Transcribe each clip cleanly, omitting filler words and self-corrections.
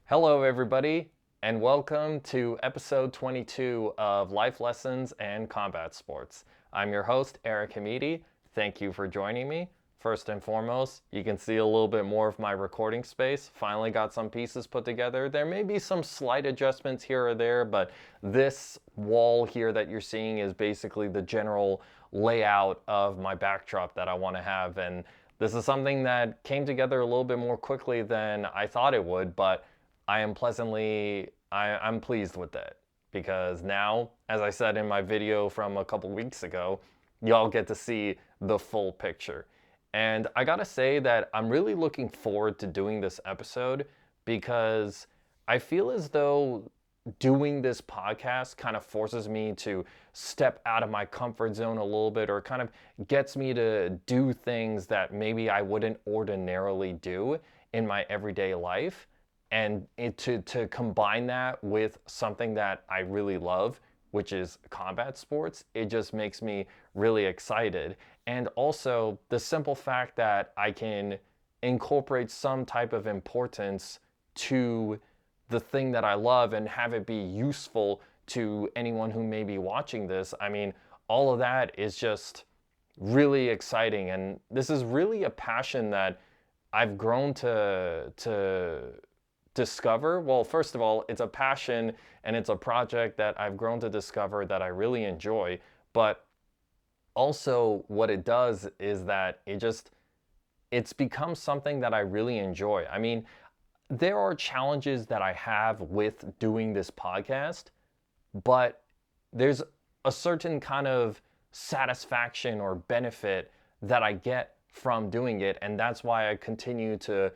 Hello, everybody, and welcome to episode 22 of Life Lessons and Combat Sports. I'm your host, Eric Hamidi. Thank you for joining me. First and foremost, you can see a little bit more of my recording space. Finally got some pieces put together. There may be some slight adjustments here or there, but this wall here that you're seeing is basically the general layout of my backdrop that I want to have. And this is something that came together a little bit more quickly than I thought it would, but I'm pleased with that because now, as I said in my video from a couple weeks ago, y'all get to see the full picture. And I gotta say that I'm really looking forward to doing this episode because I feel as though doing this podcast kind of forces me to step out of my comfort zone a little bit, or kind of gets me to do things that maybe I wouldn't ordinarily do in my everyday life. And to combine that with something that I really love, which is combat sports, it just makes me really excited. And also the simple fact that I can incorporate some type of importance to the thing that I love and have it be useful to anyone who may be watching this. I mean, all of that is just really exciting. And this is really a passion that I've grown to discover. Well, first of all, it's a passion and it's a project that I've grown to discover that I really enjoy. But also what it does is that it's become something that I really enjoy. I mean, there are challenges that I have with doing this podcast, but there's a certain kind of satisfaction or benefit that I get from doing it, and that's why I continue to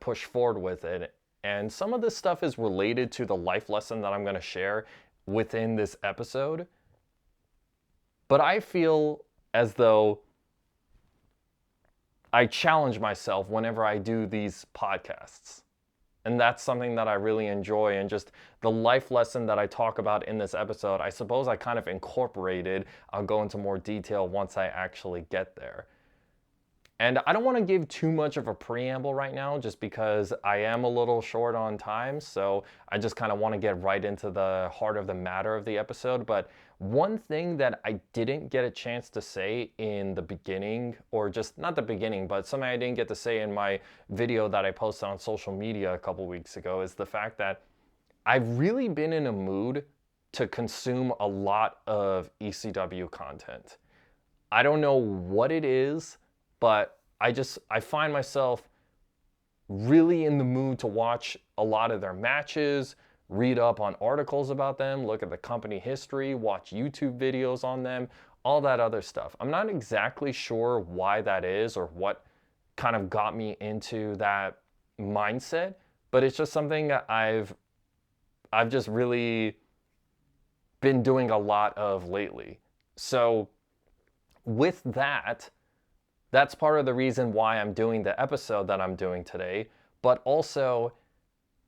push forward with it. And some of this stuff is related to the life lesson that I'm going to share within this episode. But I feel as though I challenge myself whenever I do these podcasts. And that's something that I really enjoy. And just the life lesson that I talk about in this episode, I suppose I kind of incorporated. I'll go into more detail once I actually get there. And I don't want to give too much of a preamble right now just because I am a little short on time. So I just kind of want to get right into the heart of the matter of the episode. But one thing that I didn't get a chance to say in the beginning, or just not the beginning, but something I didn't get to say in my video that I posted on social media a couple weeks ago, is the fact that I've really been in a mood to consume a lot of ECW content. I don't know what it is, but I find myself really in the mood to watch a lot of their matches, read up on articles about them, look at the company history, watch YouTube videos on them, all that other stuff. I'm not exactly sure why that is or what kind of got me into that mindset, but it's just something that I've just really been doing a lot of lately. So with that, that's part of the reason why I'm doing the episode that I'm doing today. But also,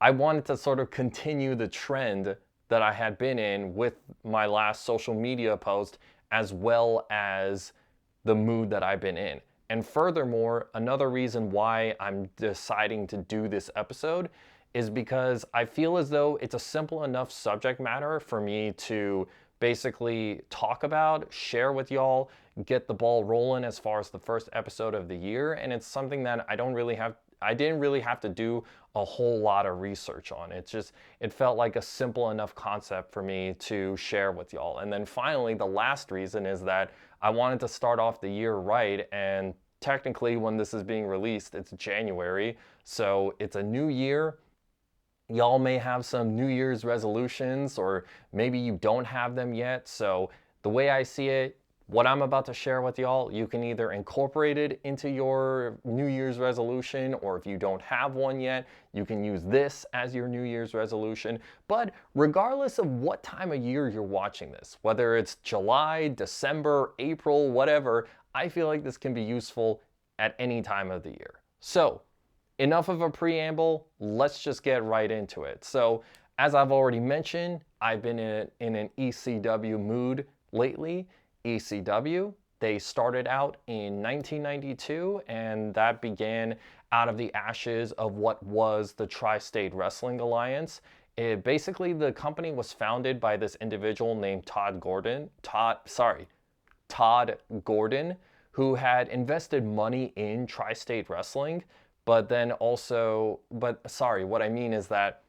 I wanted to sort of continue the trend that I had been in with my last social media post, as well as the mood that I've been in. And furthermore, another reason why I'm deciding to do this episode is because I feel as though it's a simple enough subject matter for me to basically talk about, share with y'all, get the ball rolling as far as the first episode of the year. And it's something that I didn't really have to do a whole lot of research on. It felt like a simple enough concept for me to share with y'all. And then finally, the last reason is that I wanted to start off the year right. And technically, when this is being released, it's January. So it's a new year. Y'all may have some New Year's resolutions, or maybe you don't have them yet. So the way I see it, what I'm about to share with y'all, you can either incorporate it into your New Year's resolution, or if you don't have one yet, you can use this as your New Year's resolution. But regardless of what time of year you're watching this, whether it's July, December, April, whatever, I feel like this can be useful at any time of the year. So enough of a preamble, let's just get right into it. So as I've already mentioned, I've been in an ECW mood lately. ECW, They started out in 1992, and that began out of the ashes of what was the Tri-State Wrestling Alliance. Basically, the company was founded by this individual named Tod Gordon, who had invested money in Tri-State Wrestling, but then also, what I mean is that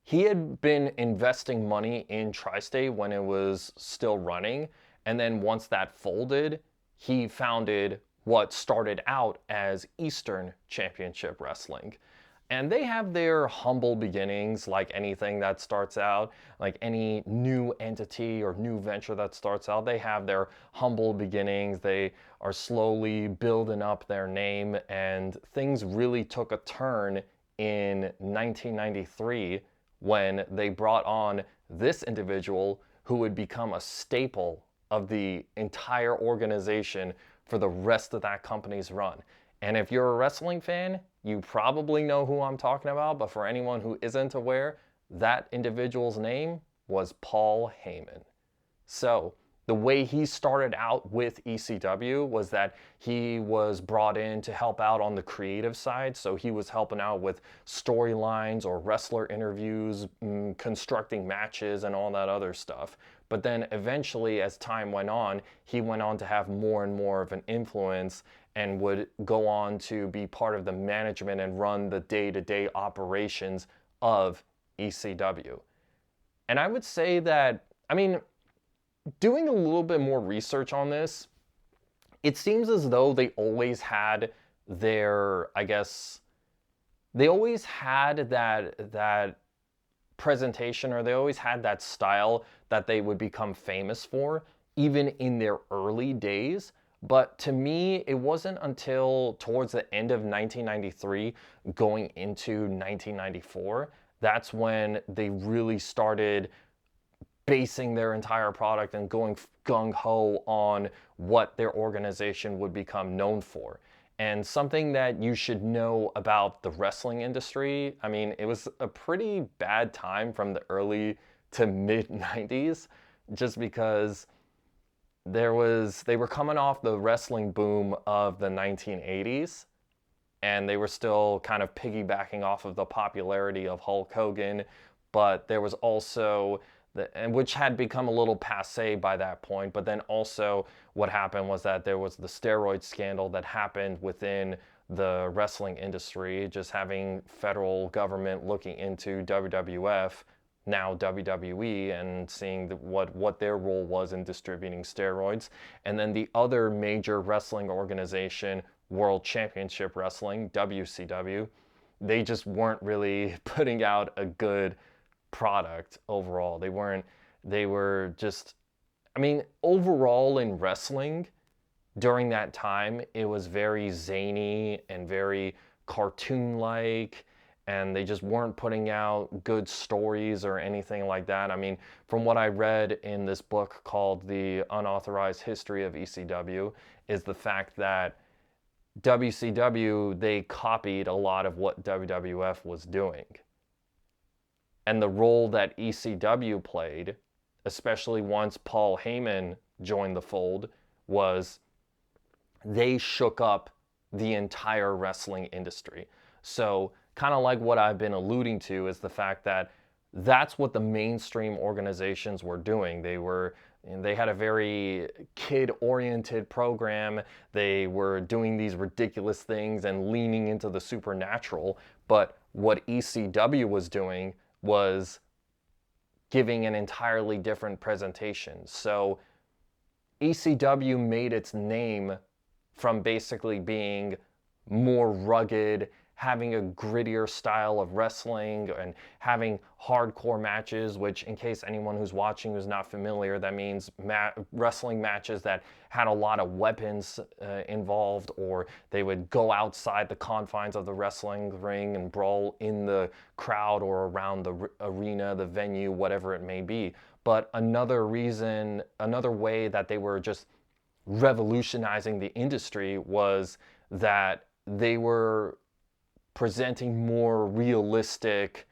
he had been investing money in Tri-State when it was still running, and then once that folded, he founded what started out as Eastern Championship Wrestling. And they have their humble beginnings, like anything that starts out, like any new entity or new venture that starts out. They have their humble beginnings. They are slowly building up their name, and things really took a turn in 1993 when they brought on this individual who would become a staple of the entire organization for the rest of that company's run. And if you're a wrestling fan, you probably know who I'm talking about, but for anyone who isn't aware, that individual's name was Paul Heyman. So the way he started out with ECW was that he was brought in to help out on the creative side. So he was helping out with storylines or wrestler interviews, constructing matches and all that other stuff. But then eventually, as time went on, he went on to have more and more of an influence and would go on to be part of the management and run the day-to-day operations of ECW. And I would say that, doing a little bit more research on this, it seems as though they always had their, they always had that presentation, or they always had that style that they would become famous for, even in their early days. But to me, it wasn't until towards the end of 1993, going into 1994, that's when they really started basing their entire product and going gung-ho on what their organization would become known for. And something that you should know about the wrestling industry, it was a pretty bad time from the early to mid-90s, just because they were coming off the wrestling boom of the 1980s, and they were still kind of piggybacking off of the popularity of Hulk Hogan, but there was also which had become a little passé by that point. But then also what happened was that there was the steroid scandal that happened within the wrestling industry, just having federal government looking into WWF, now WWE, and seeing what their role was in distributing steroids. And then the other major wrestling organization, World Championship Wrestling, WCW, they just weren't really putting out a good product overall. They were just, overall in wrestling during that time, it was very zany and very cartoon-like, and they just weren't putting out good stories or anything like that. From what I read in this book called The Unauthorized History of ECW, is the fact that WCW, they copied a lot of what WWF was doing. And the role that ECW played, especially once Paul Heyman joined the fold, was they shook up the entire wrestling industry. So kind of like what I've been alluding to is the fact that that's what the mainstream organizations were doing. They had a very kid-oriented program. They were doing these ridiculous things and leaning into the supernatural. But what ECW was doing was giving an entirely different presentation. So ECW made its name from basically being more rugged, having a grittier style of wrestling, and having hardcore matches, which, in case anyone who's watching who's not familiar, that means wrestling matches that had a lot of weapons involved, or they would go outside the confines of the wrestling ring and brawl in the crowd or around the arena, the venue, whatever it may be. But another way that they were just revolutionizing the industry was that they were presenting more realistic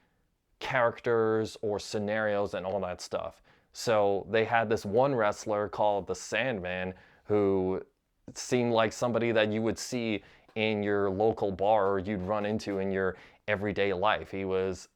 characters or scenarios and all that stuff. So they had this one wrestler called the Sandman who seemed like somebody that you would see in your local bar or you'd run into in your everyday life. He was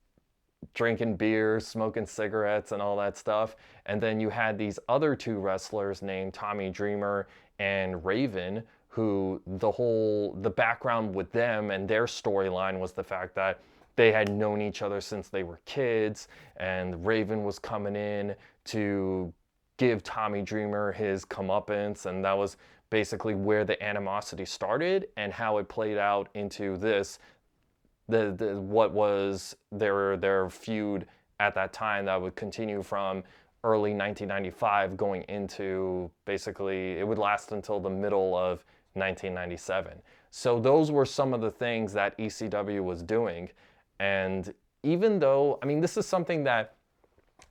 drinking beer, smoking cigarettes, and all that stuff. And then you had these other two wrestlers named Tommy Dreamer and Raven, who the background with them and their storyline was the fact that they had known each other since they were kids, and Raven was coming in to give Tommy Dreamer his comeuppance, and that was basically where the animosity started and how it played out into this, what was their feud at that time that would continue from early 1995 going into, basically, it would last until the middle of 1997. So those were some of the things that ECW was doing. And even though, I mean, this is something that,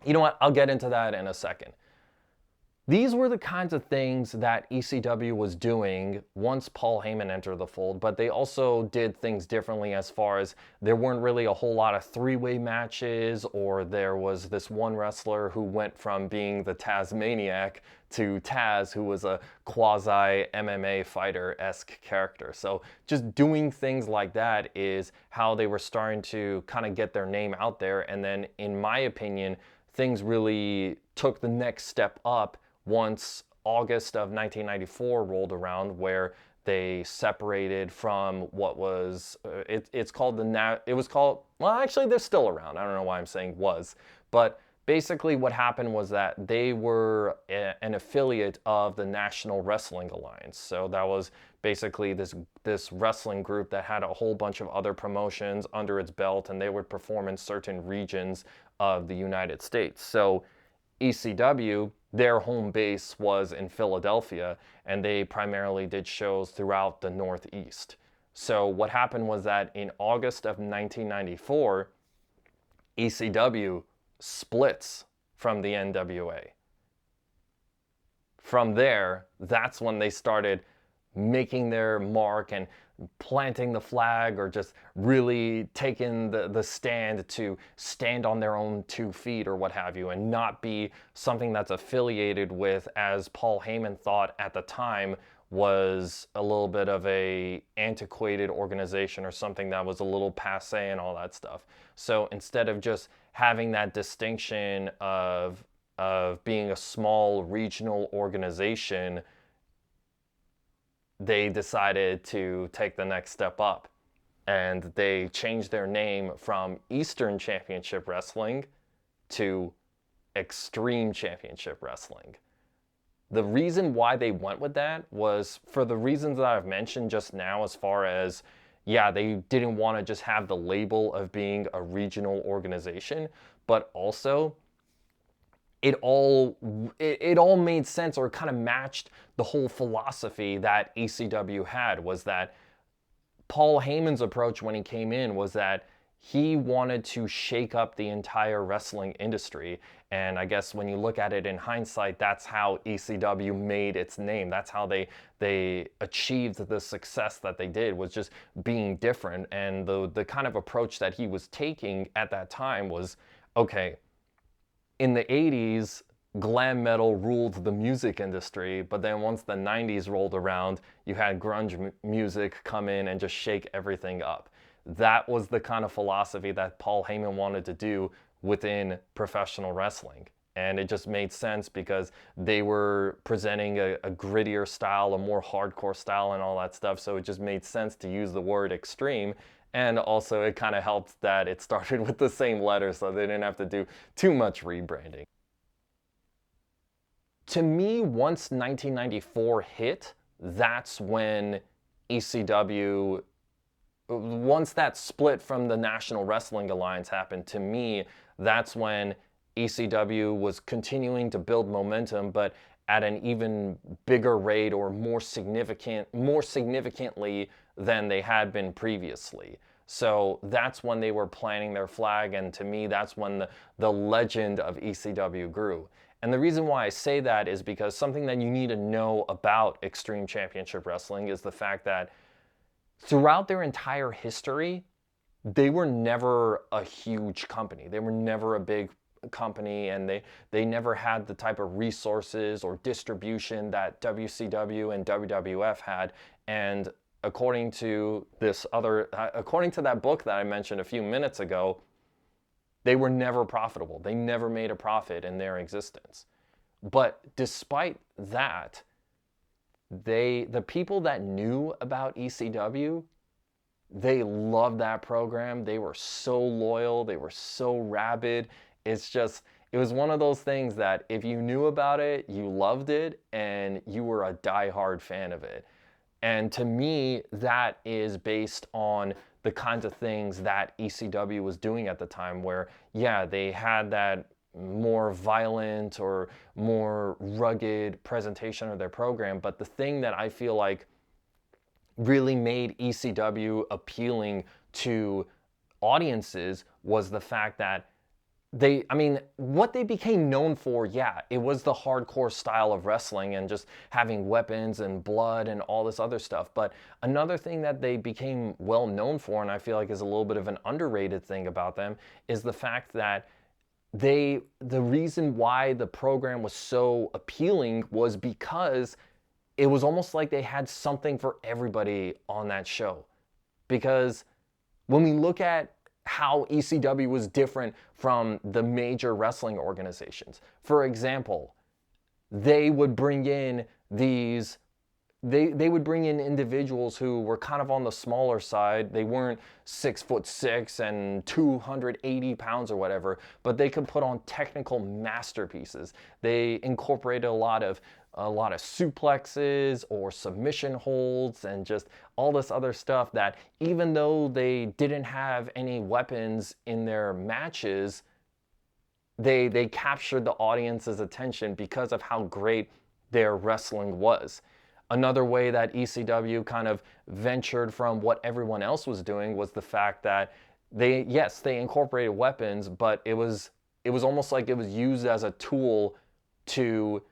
you know what, I'll get into that in a second. These were the kinds of things that ECW was doing once Paul Heyman entered the fold, but they also did things differently as far as there weren't really a whole lot of three-way matches, or there was this one wrestler who went from being the Tasmaniac to Taz, who was a quasi-MMA fighter-esque character. So just doing things like that is how they were starting to kind of get their name out there. And then, in my opinion, things really took the next step up once August of 1994 rolled around, where they separated from what was, it was called, well, actually, they're still around. I don't know why I'm saying was, but basically what happened was that they were an affiliate of the National Wrestling Alliance. So that was basically this wrestling group that had a whole bunch of other promotions under its belt, and they would perform in certain regions of the United States. So ECW, their home base was in Philadelphia, and they primarily did shows throughout the Northeast. So what happened was that in August of 1994, ECW splits from the NWA. From there, that's when they started making their mark and planting the flag, or just really taking the stand to stand on their own 2 feet or what have you, and not be something that's affiliated with, as Paul Heyman thought at the time, was a little bit of a antiquated organization or something that was a little passé and all that stuff. So instead of just having that distinction of being a small regional organization, they decided to take the next step up, and they changed their name from Eastern Championship Wrestling to Extreme Championship Wrestling. The reason why they went with that was for the reasons that I've mentioned just now, as far as, yeah, they didn't want to just have the label of being a regional organization, but also it all made sense, or kind of matched the whole philosophy that ECW had. Was that Paul Heyman's approach when he came in was that he wanted to shake up the entire wrestling industry. And I guess when you look at it in hindsight, that's how ECW made its name. That's how they achieved the success that they did, was just being different. And the kind of approach that he was taking at that time was, okay, in the 80s, glam metal ruled the music industry, but then once the 90s rolled around, you had grunge music come in and just shake everything up. That was the kind of philosophy that Paul Heyman wanted to do within professional wrestling. And it just made sense because they were presenting a grittier style, a more hardcore style and all that stuff. So it just made sense to use the word extreme. And also it kind of helped that it started with the same letter, so they didn't have to do too much rebranding. To me, once 1994 hit, that's when ECW, once that split from the National Wrestling Alliance happened, to me, that's when ECW was continuing to build momentum, but at an even bigger rate, or more significantly than they had been previously. So that's when they were planting their flag, and to me, that's when the legend of ECW grew. And the reason why I say that is because something that you need to know about Extreme Championship Wrestling is the fact that throughout their entire history, they were never a huge company. They were never a big company, and they never had the type of resources or distribution that WCW and WWF had. And according to that book that I mentioned a few minutes ago, they were never profitable. They never made a profit in their existence. But despite that, the people that knew about ECW, they loved that program. They were so loyal. They were so rabid. It was one of those things that if you knew about it, you loved it, and you were a diehard fan of it. And to me, that is based on the kinds of things that ECW was doing at the time, where, yeah, they had that more violent or more rugged presentation of their program. But the thing that I feel like really made ECW appealing to audiences was the fact that what they became known for, yeah, it was the hardcore style of wrestling and just having weapons and blood and all this other stuff. But another thing that they became well known for, and I feel like is a little bit of an underrated thing about them, is the fact that the reason why the program was so appealing was because it was almost like they had something for everybody on that show. Because when we look at how ECW was different from the major wrestling organizations, for example, they would bring in they would bring in individuals who were kind of on the smaller side. They weren't 6'6" and 280 pounds or whatever, but they could put on technical masterpieces. They incorporated a lot of suplexes or submission holds and just all this other stuff that, even though they didn't have any weapons in their matches, they captured the audience's attention because of how great their wrestling was. Another way that ECW kind of ventured from what everyone else was doing was the fact that they incorporated weapons, but it was almost like it was used as a tool to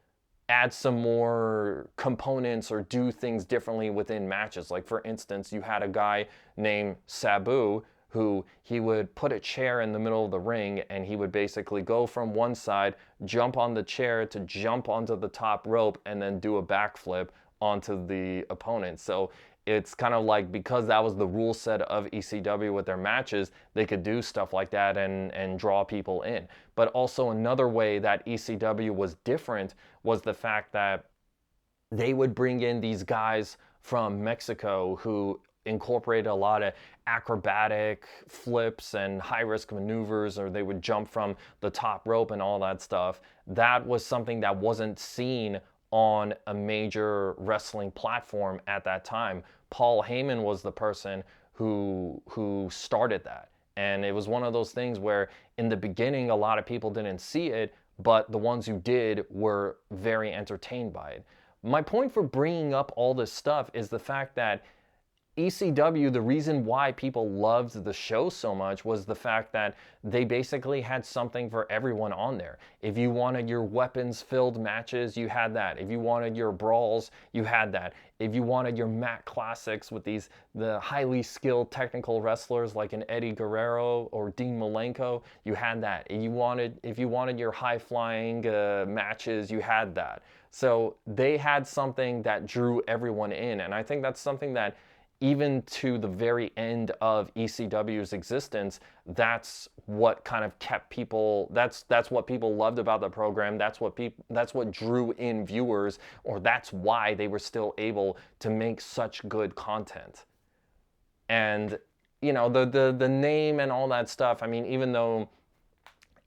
add some more components or do things differently within matches. Like, for instance, you had a guy named Sabu who he would put a chair in the middle of the ring, and he would basically go from one side, jump on the chair to jump onto the top rope, and then do a backflip onto the opponent. So it's kind of like, because that was the rule set of ECW with their matches, they could do stuff like that and draw people in. But also another way that ECW was different was the fact that they would bring in these guys from Mexico who incorporated a lot of acrobatic flips and high-risk maneuvers, or they would jump from the top rope and all that stuff. That was something that wasn't seen on a major wrestling platform at that time. Paul Heyman was the person who started that. And it was one of those things where in the beginning, a lot of people didn't see it, but the ones who did were very entertained by it. My point for bringing up all this stuff is the fact that ECW, the reason why people loved the show so much was the fact that they basically had something for everyone on there. If you wanted your weapons-filled matches, you had that. If you wanted your brawls, you had that. If you wanted your mat classics with the highly skilled technical wrestlers like an Eddie Guerrero or Dean Malenko, you had that. If you wanted your high-flying matches, you had that. So they had something that drew everyone in, and I think that's something that even to the very end of ECW's existence, that's what kind of kept people, that's what people loved about the program. That's what drew in viewers, or that's why they were still able to make such good content. And the name and all that stuff, I mean, even though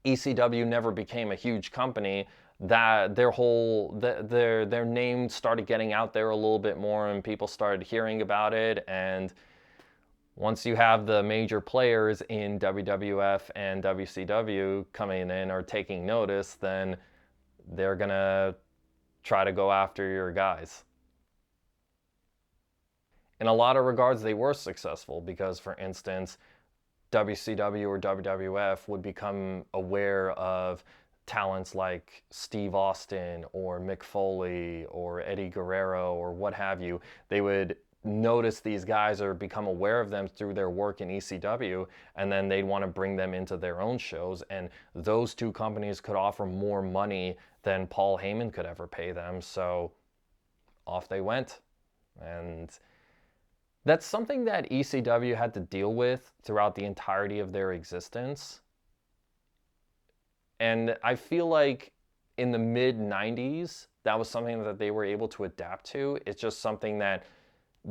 ECW never became a huge company, that their name started getting out there a little bit more, and people started hearing about it. And once you have the major players in WWF and WCW coming in or taking notice, then they're gonna try to go after your guys. In a lot of regards, they were successful because, for instance, WCW or WWF would become aware of talents like Steve Austin or Mick Foley or Eddie Guerrero or what have you. They would notice these guys or become aware of them through their work in ECW, and then they'd want to bring them into their own shows, and those two companies could offer more money than Paul Heyman could ever pay them, so off they went. And that's something that ECW had to deal with throughout the entirety of their existence. And I feel like in the mid 90s, that was something that they were able to adapt to. It's just something that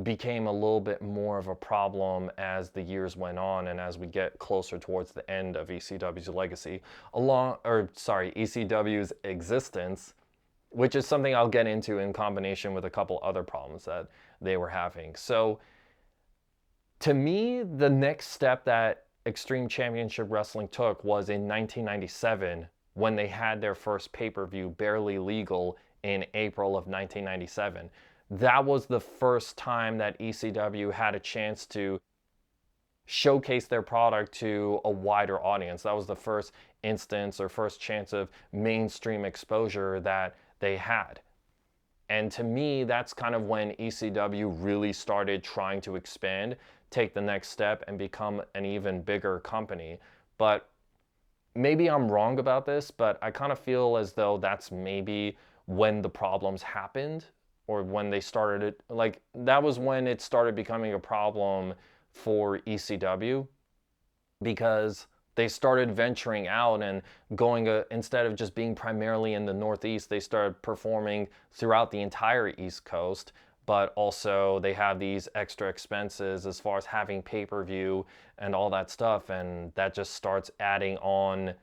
became a little bit more of a problem as the years went on and as we get closer towards the end of ECW's legacy, ECW's existence, which is something I'll get into in combination with a couple other problems that they were having. So to me, the next step that Extreme Championship Wrestling took was in 1997 when they had their first pay-per-view, Barely Legal, in April of 1997. That was the first time that ECW had a chance to showcase their product to a wider audience. That was the first instance or first chance of mainstream exposure that they had. And to me, that's kind of when ECW really started trying to expand, take the next step, and become an even bigger company. But maybe I'm wrong about this, but I kind of feel as though that's maybe when the problems happened, or when they started it, like that was when it started becoming a problem for ECW, because they started venturing out and going, instead of just being primarily in the Northeast, they started performing throughout the entire East Coast, but also they have these extra expenses as far as having pay-per-view and all that stuff, and that just starts adding on,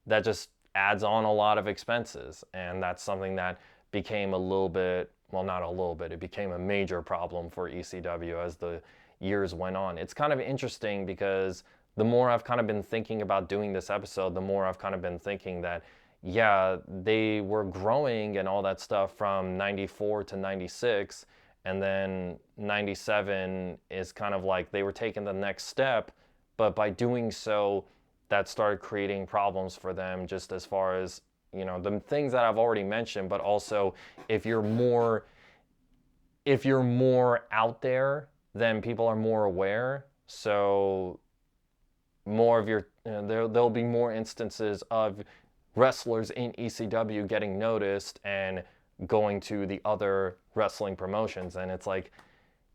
that just adds on a lot of expenses, and that's something that became a little bit, well, not a little bit, it became a major problem for ECW as the years went on. It's kind of interesting because the more I've kind of been thinking about doing this episode, the more I've kind of been thinking that, yeah, they were growing and all that stuff from 94 to 96, and then 97 is kind of like they were taking the next step, but by doing so, that started creating problems for them, just as far as, you know, the things that I've already mentioned, but also if you're more out there, then people are more aware. So more of your, there'll be more instances of wrestlers in ECW getting noticed and going to the other wrestling promotions. And it's like,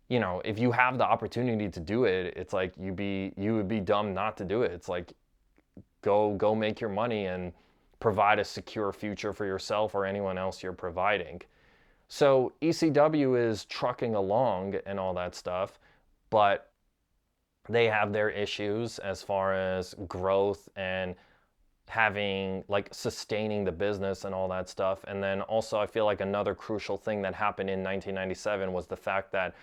you know, if you have the opportunity to do it, it's like you would be dumb not to do it. It's like, go make your money and provide a secure future for yourself or anyone else you're providing. So ECW is trucking along and all that stuff, but they have their issues as far as growth and having, like, sustaining the business and all that stuff. And then also I feel like another crucial thing that happened in 1997 was the fact that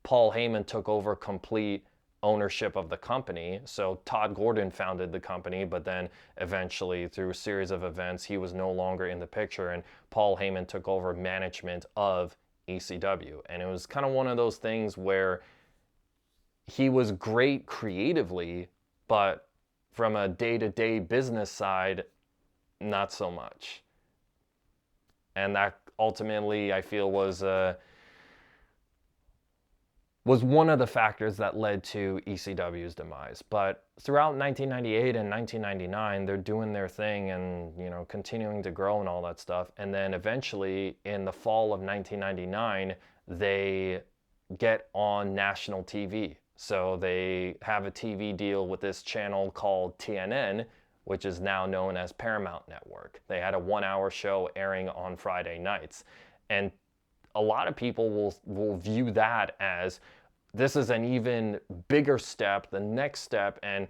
Paul Heyman took over complete ownership of the company. So Tod Gordon founded the company, but then eventually through a series of events, he was no longer in the picture, and Paul Heyman took over management of ECW. And it was kind of one of those things where he was great creatively, but from a day-to-day business side, not so much. And that ultimately, I feel, was one of the factors that led to ECW's demise. But throughout 1998 and 1999, they're doing their thing and, you know, continuing to grow and all that stuff. And then eventually, in the fall of 1999, they get on national TV. So they have a TV deal with this channel called TNN, which is now known as Paramount Network. They had a 1-hour show airing on Friday nights. And a lot of people will view that as, this is an even bigger step, the next step, and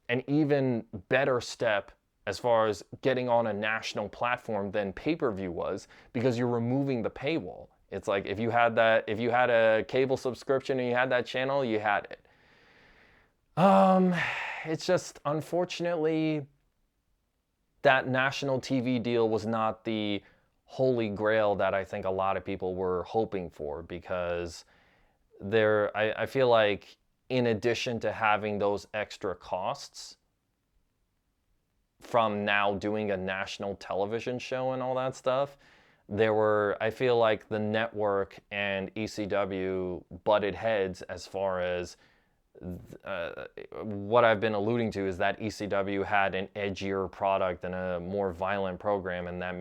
an even better step as far as getting on a national platform than pay-per-view was, because you're removing the paywall. It's like if you had a cable subscription and you had that channel, you had it. It's just, unfortunately, that national TV deal was not the holy grail that I think a lot of people were hoping for, because I feel like in addition to having those extra costs from now doing a national television show and all that stuff, I feel like the network and ECW butted heads as far as what I've been alluding to is that ECW had an edgier product and a more violent program, and that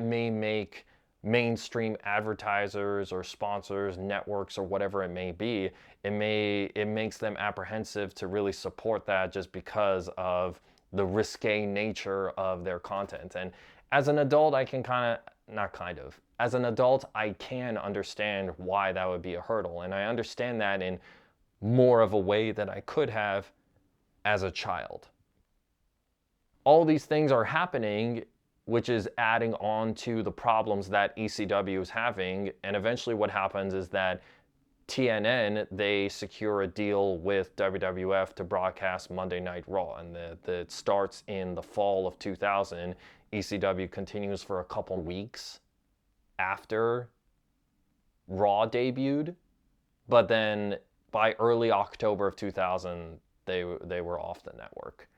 may make mainstream advertisers or sponsors, networks, or whatever it may be, it makes them apprehensive to really support that just because of the risque nature of their content. And as an adult, I can as an adult, I can understand why that would be a hurdle. And I understand that in more of a way than I could have as a child. All these things are happening, which is adding on to the problems that ECW is having. And eventually what happens is that TNN, they secure a deal with WWF to broadcast Monday Night Raw. And it starts in the fall of 2000. ECW continues for a couple weeks after Raw debuted. But then by early October of 2000, they were off the network.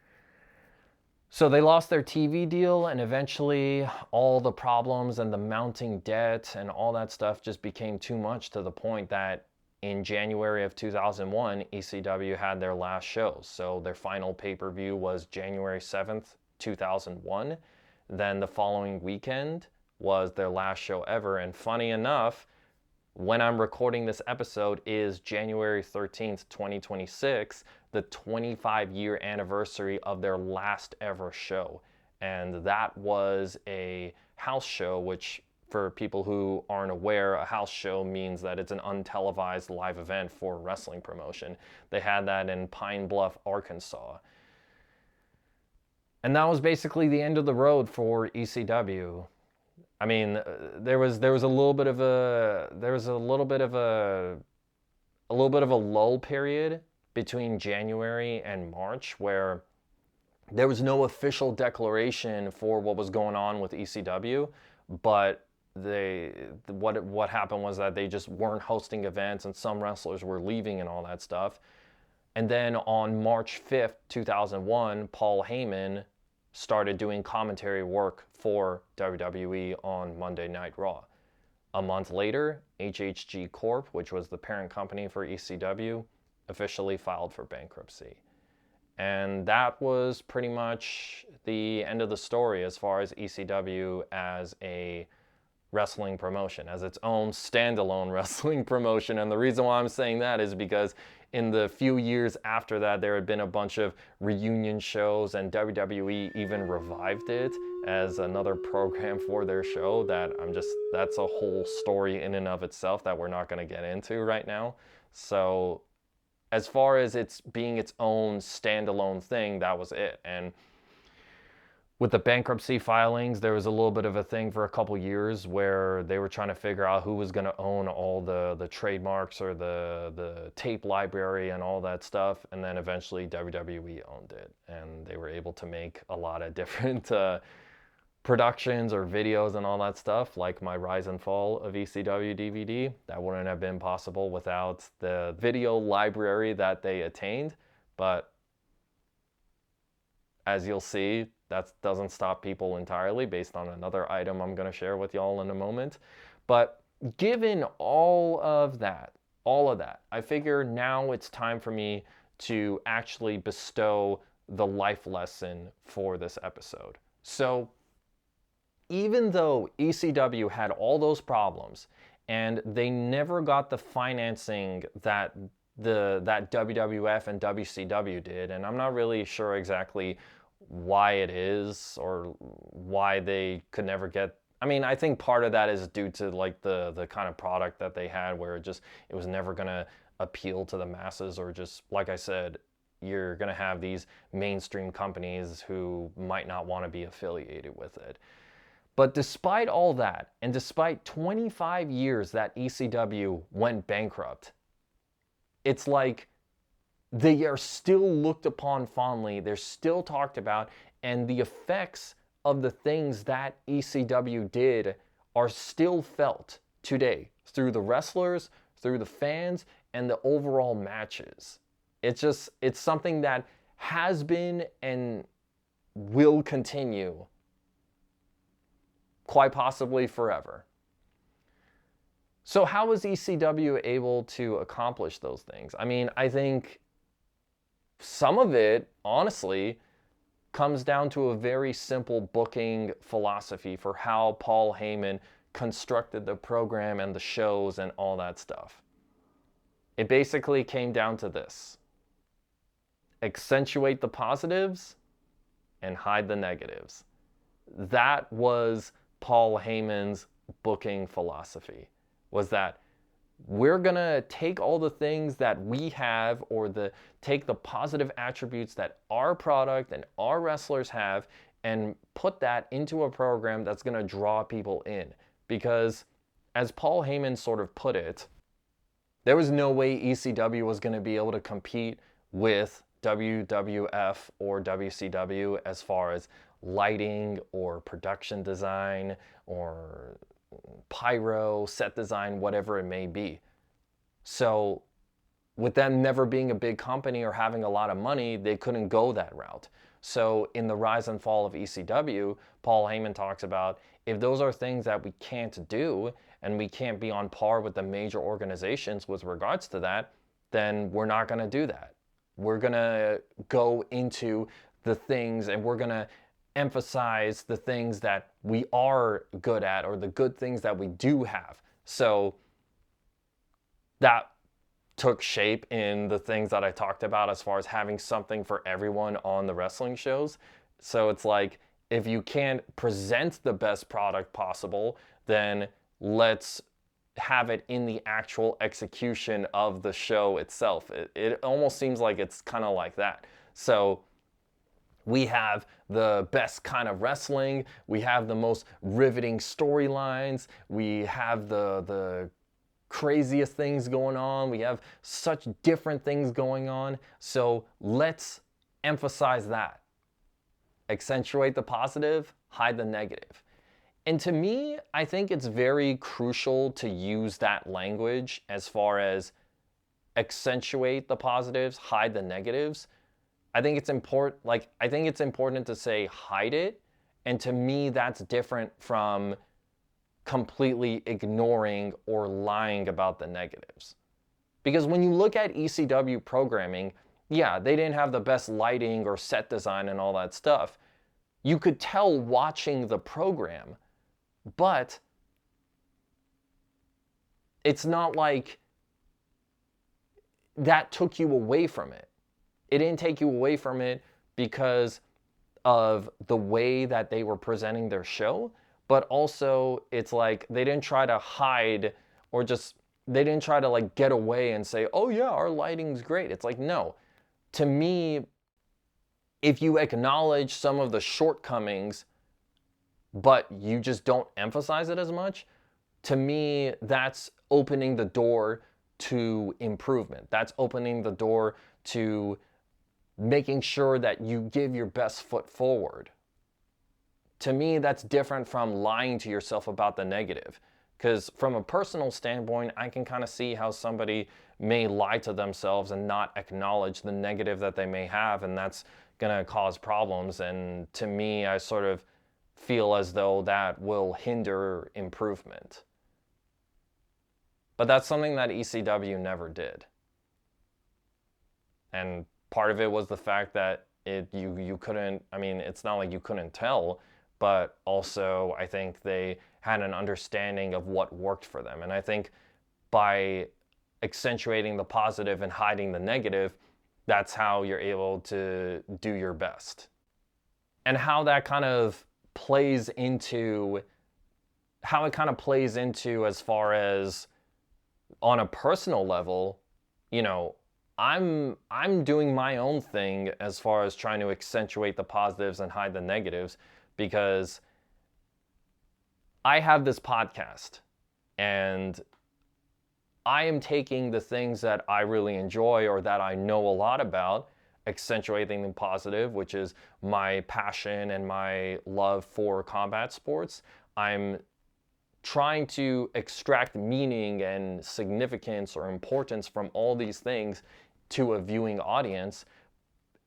So they lost their TV deal, and eventually all the problems and the mounting debt and all that stuff just became too much, to the point that in January of 2001, ECW had their last show. So their final pay-per-view was January 7th, 2001. Then the following weekend was their last show ever. And funny enough, when I'm recording this episode is January 13th, 2026, the 25-year anniversary of their last ever show. And that was a house show, which for people who aren't aware, a house show means that it's an untelevised live event for a wrestling promotion. They had that in Pine Bluff, Arkansas. And that was basically the end of the road for ECW. I mean, there was a little bit of a lull period between January and March where there was no official declaration for what was going on with ECW, but what happened was that they just weren't hosting events, and some wrestlers were leaving and all that stuff. And then on March 5th, 2001, Paul Heyman started doing commentary work for WWE on Monday Night Raw. A month later, HHG Corp., which was the parent company for ECW, officially filed for bankruptcy. And that was pretty much the end of the story as far as ECW as a wrestling promotion, as its own standalone wrestling promotion. And the reason why I'm saying that is because in the few years after that, there had been a bunch of reunion shows, and WWE even revived it as another program for their show that's a whole story in and of itself that we're not going to get into right now. So as far as it's being its own standalone thing, that was it. And with the bankruptcy filings, there was a little bit of a thing for a couple years where they were trying to figure out who was going to own all the trademarks or the tape library and all that stuff. And then eventually WWE owned it, and they were able to make a lot of different productions or videos and all that stuff, like my Rise and Fall of ECW DVD. That wouldn't have been possible without the video library that they attained. But as you'll see, that doesn't stop people entirely, based on another item I'm going to share with y'all in a moment. But given all of that, I figure now it's time for me to actually bestow the life lesson for this episode. So even though ECW had all those problems and they never got the financing that WWF and WCW did, and I'm not really sure exactly why it is or why they could never get. I mean, I think part of that is due to like the kind of product that they had, where it was never gonna appeal to the masses, or just like I said, you're gonna have these mainstream companies who might not want to be affiliated with it. But despite all that, and despite 25 years that ECW went bankrupt, it's like they are still looked upon fondly, they're still talked about, and the effects of the things that ECW did are still felt today through the wrestlers, through the fans, and the overall matches. It's something that has been and will continue quite possibly forever. So how was ECW able to accomplish those things? I mean, I think some of it, honestly, comes down to a very simple booking philosophy for how Paul Heyman constructed the program and the shows and all that stuff. It basically came down to this: accentuate the positives and hide the negatives. That was Paul Heyman's booking philosophy, was that we're going to take all the things that we have, or take the positive attributes that our product and our wrestlers have, and put that into a program that's going to draw people in. Because as Paul Heyman sort of put it, there was no way ECW was going to be able to compete with WWF or WCW as far as lighting or production design or pyro, set design, whatever it may be. So with them never being a big company or having a lot of money, they couldn't go that route. So in the rise and fall of ECW, Paul Heyman talks about, if those are things that we can't do and we can't be on par with the major organizations with regards to that, then we're not going to do that. We're going to go into the things and we're going to emphasize the things that we are good at, or the good things that we do have. So that took shape in the things that I talked about as far as having something for everyone on the wrestling shows. So it's like, if you can't present the best product possible, then let's have it in the actual execution of the show itself. It almost seems like it's kind of like that. So we have the best kind of wrestling, we have the most riveting storylines, we have the craziest things going on, we have such different things going on. So let's emphasize that. Accentuate the positive, hide the negative. And to me, I think it's very crucial to use that language as far as accentuate the positives, hide the negatives. I think it's important to say hide it. And to me, that's different from completely ignoring or lying about the negatives. Because when you look at ECW programming, yeah, they didn't have the best lighting or set design and all that stuff. You could tell watching the program, but it's not like that took you away from it. It didn't take you away from it because of the way that they were presenting their show, but also it's like they didn't try to hide, or they didn't try to like get away and say, oh yeah, our lighting's great. It's like, no. To me, if you acknowledge some of the shortcomings, but you just don't emphasize it as much, to me, that's opening the door to improvement. That's opening the door to making sure that you give your best foot forward. To me, that's different from lying to yourself about the negative. Because from a personal standpoint, I can kind of see how somebody may lie to themselves and not acknowledge the negative that they may have, and that's going to cause problems. And to me, I sort of feel as though that will hinder improvement. But that's something that ECW never did. And part of it was the fact that you couldn't, I mean, it's not like you couldn't tell, but also I think they had an understanding of what worked for them. And I think by accentuating the positive and hiding the negative, that's how you're able to do your best. And how that kind of plays into, as far as on a personal level, you know, I'm doing my own thing as far as trying to accentuate the positives and hide the negatives, because I have this podcast and I am taking the things that I really enjoy or that I know a lot about, accentuating the positive, which is my passion and my love for combat sports. I'm trying to extract meaning and significance or importance from all these things to a viewing audience.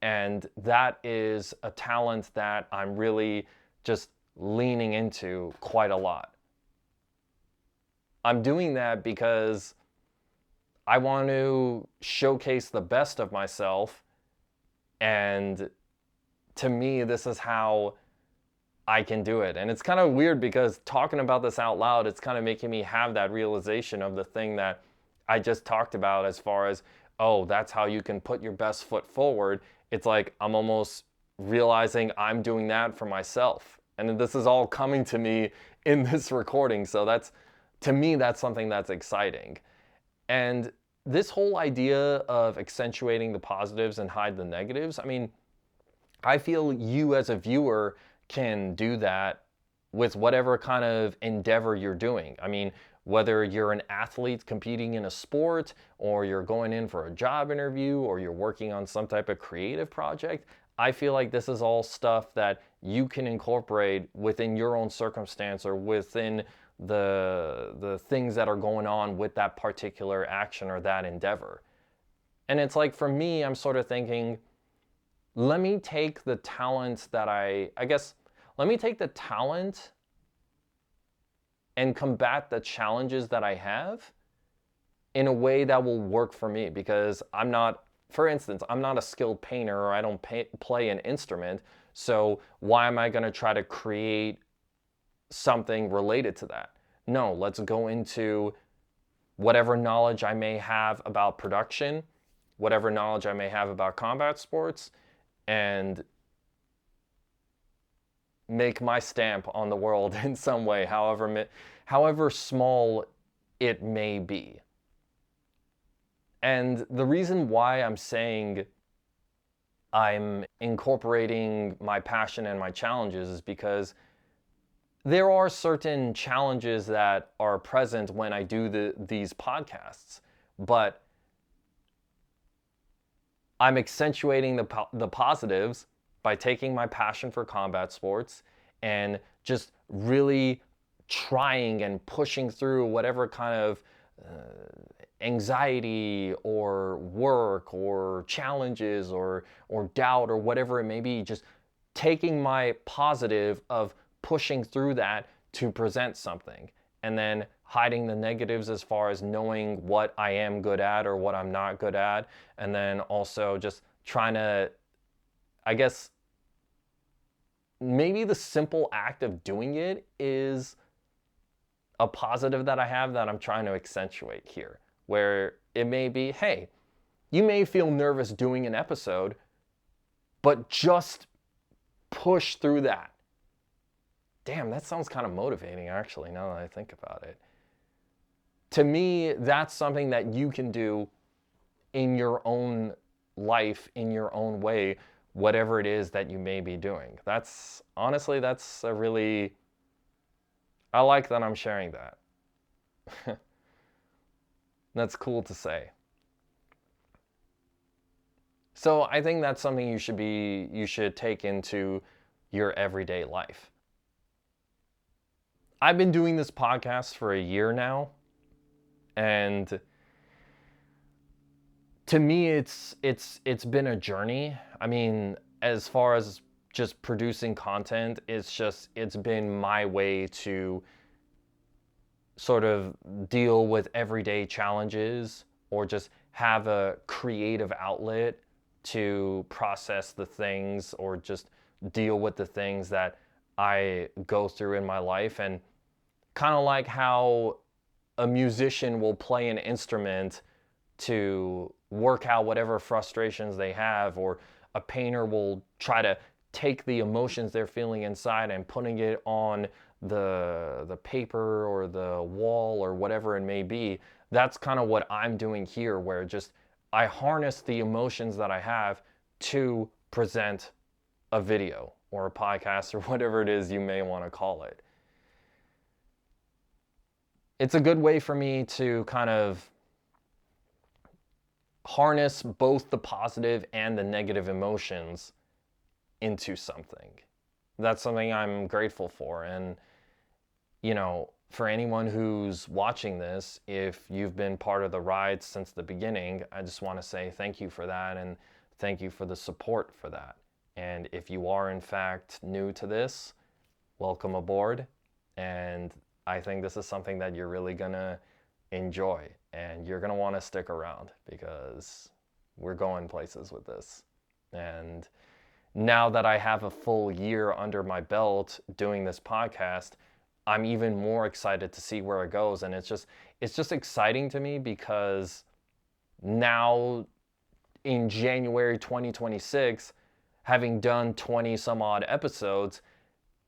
And that is a talent that I'm really just leaning into quite a lot. I'm doing that because I want to showcase the best of myself, and to me, this is how I can do it. And it's kind of weird because talking about this out loud, it's kind of making me have that realization of the thing that I just talked about as far as, oh, that's how you can put your best foot forward. It's like I'm almost realizing I'm doing that for myself. And this is all coming to me in this recording. So that's, to me, that's something that's exciting. And this whole idea of accentuating the positives and hide the negatives, I mean, I feel you as a viewer can do that with whatever kind of endeavor you're doing. I mean, whether you're an athlete competing in a sport, or you're going in for a job interview, or you're working on some type of creative project, I feel like this is all stuff that you can incorporate within your own circumstance or within the things that are going on with that particular action or that endeavor. And it's like, for me, I'm sort of thinking, let me take the talent that let me take the talent and combat the challenges that I have in a way that will work for me, because for instance, I'm not a skilled painter, or I don't play an instrument. So why am I going to try to create something related to that? No, let's go into whatever knowledge I may have about production, whatever knowledge I may have about combat sports, and make my stamp on the world in some way, however small it may be. And the reason why I'm saying I'm incorporating my passion and my challenges is because there are certain challenges that are present when I do these podcasts, but I'm accentuating the positives by taking my passion for combat sports and just really trying and pushing through whatever kind of anxiety or work or challenges or doubt or whatever it may be, just taking my positive of pushing through that to present something, and then hiding the negatives as far as knowing what I am good at or what I'm not good at, and then also just trying to, I guess, maybe the simple act of doing it is a positive that I have that I'm trying to accentuate here, where it may be, hey, you may feel nervous doing an episode, but just push through that. Damn, that sounds kind of motivating, actually, now that I think about it. To me, that's something that you can do in your own life, in your own way, whatever it is that you may be doing. That's a really, I like that I'm sharing that. That's cool to say. So I think that's something you should take into your everyday life. I've been doing this podcast for a year now, and to me it's been a journey. I mean, as far as just producing content, it's been my way to sort of deal with everyday challenges, or just have a creative outlet to process the things, or just deal with the things that I go through in my life. And kind of like how a musician will play an instrument to work out whatever frustrations they have, or a painter will try to take the emotions they're feeling inside and putting it on the paper or the wall or whatever it may be. That's kind of what I'm doing here, where just I harness the emotions that I have to present a video or a podcast or whatever it is you may want to call it. It's a good way for me to kind of harness both the positive and the negative emotions into something. That's something I'm grateful for. And, you know, for anyone who's watching this, if you've been part of the ride since the beginning, I just want to say thank you for that, and thank you for the support for that. And if you are in fact new to this, welcome aboard. And I think this is something that you're really going to enjoy, and you're going to want to stick around because we're going places with this. And now that I have a full year under my belt doing this podcast, I'm even more excited to see where it goes. And it's just exciting to me because now in January 2026, having done 20 some odd episodes,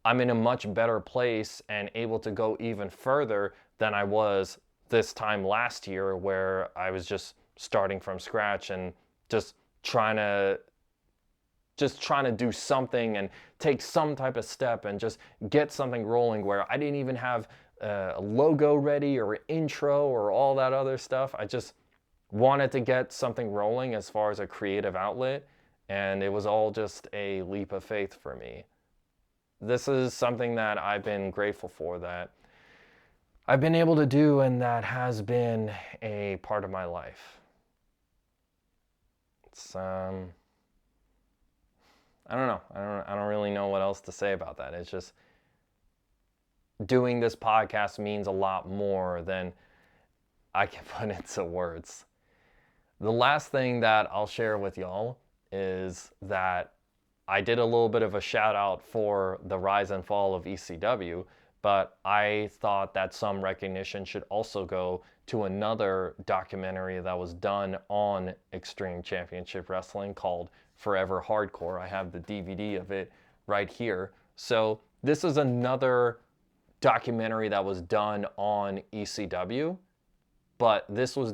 I'm in a much better place and able to go even further than I was this time last year, where I was just starting from scratch and just trying to do something and take some type of step and just get something rolling, where I didn't even have a logo ready or an intro or all that other stuff. I just wanted to get something rolling as far as a creative outlet, and it was all just a leap of faith for me. This is something that I've been grateful for, that I've been able to do, and that has been a part of my life. It's I don't know. I don't really know what else to say about that. It's just doing this podcast means a lot more than I can put into words. The last thing that I'll share with y'all is that I did a little bit of a shout out for the rise and fall of ECW, but I thought that some recognition should also go to another documentary that was done on Extreme Championship Wrestling called Forever Hardcore. I have the DVD of it right here. So this is another documentary that was done on ECW, but this was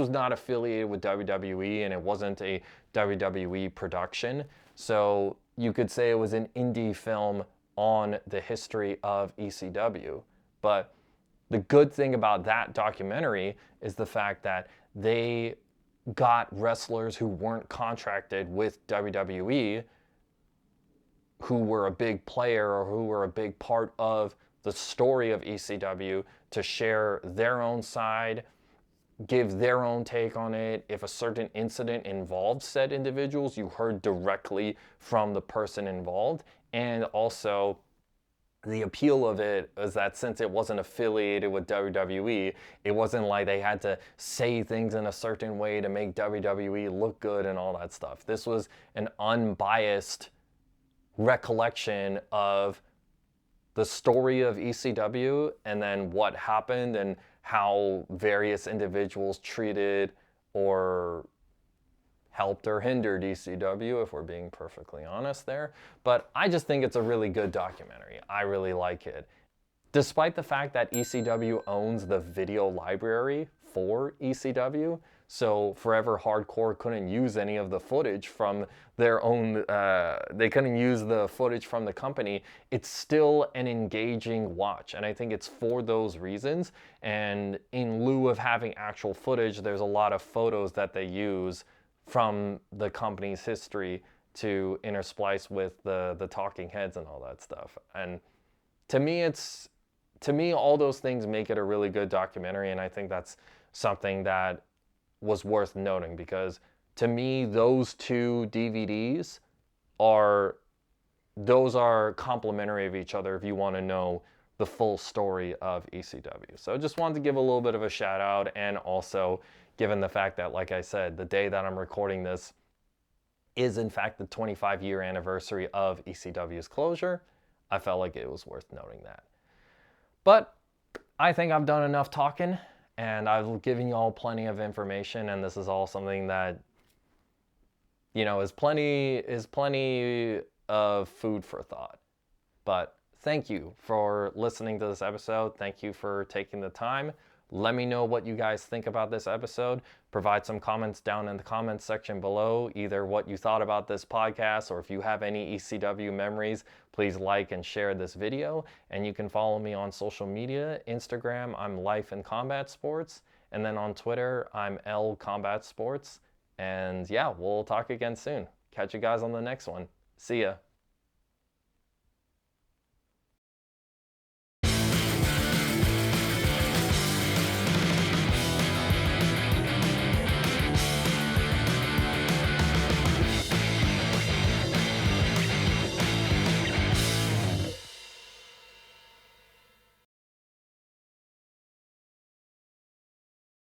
not affiliated with WWE, and it wasn't a WWE production. So you could say it was an indie film on the history of ECW. But the good thing about that documentary is the fact that they got wrestlers who weren't contracted with WWE, who were a big player or who were a big part of the story of ECW, to share their own side, give their own take on it. If a certain incident involved said individuals, you heard directly from the person involved. And also, the appeal of it is that since it wasn't affiliated with WWE, it wasn't like they had to say things in a certain way to make WWE look good and all that stuff. This was an unbiased recollection of the story of ECW, and then what happened and how various individuals treated or helped or hindered ECW, if we're being perfectly honest there. But I just think it's a really good documentary. I really like it. Despite the fact that ECW owns the video library for ECW, so Forever Hardcore couldn't use any of the footage from their own, they couldn't use the footage from the company, it's still an engaging watch. And I think it's for those reasons. And in lieu of having actual footage, there's a lot of photos that they use from the company's history to intersplice with the talking heads and all that stuff. And to me, all those things make it a really good documentary, and I think that's something that was worth noting, because to me, those two DVDs are complementary of each other if you want to know the full story of ECW. So I just wanted to give a little bit of a shout out, and also given the fact that, like I said, the day that I'm recording this is in fact the 25-year anniversary of ECW's closure, I felt like it was worth noting that. But I think I've done enough talking, and I've given you all plenty of information, and this is all something that, you know, is plenty of food for thought. But thank you for listening to this episode. Thank you for taking the time. Let me know what you guys think about this episode. Provide some comments down in the comments section below, either what you thought about this podcast, or if you have any ECW memories, please like and share this video. And you can follow me on social media. Instagram, I'm Life in Combat Sports. And then on Twitter, I'm L Combat Sports. And yeah, we'll talk again soon. Catch you guys on the next one. See ya.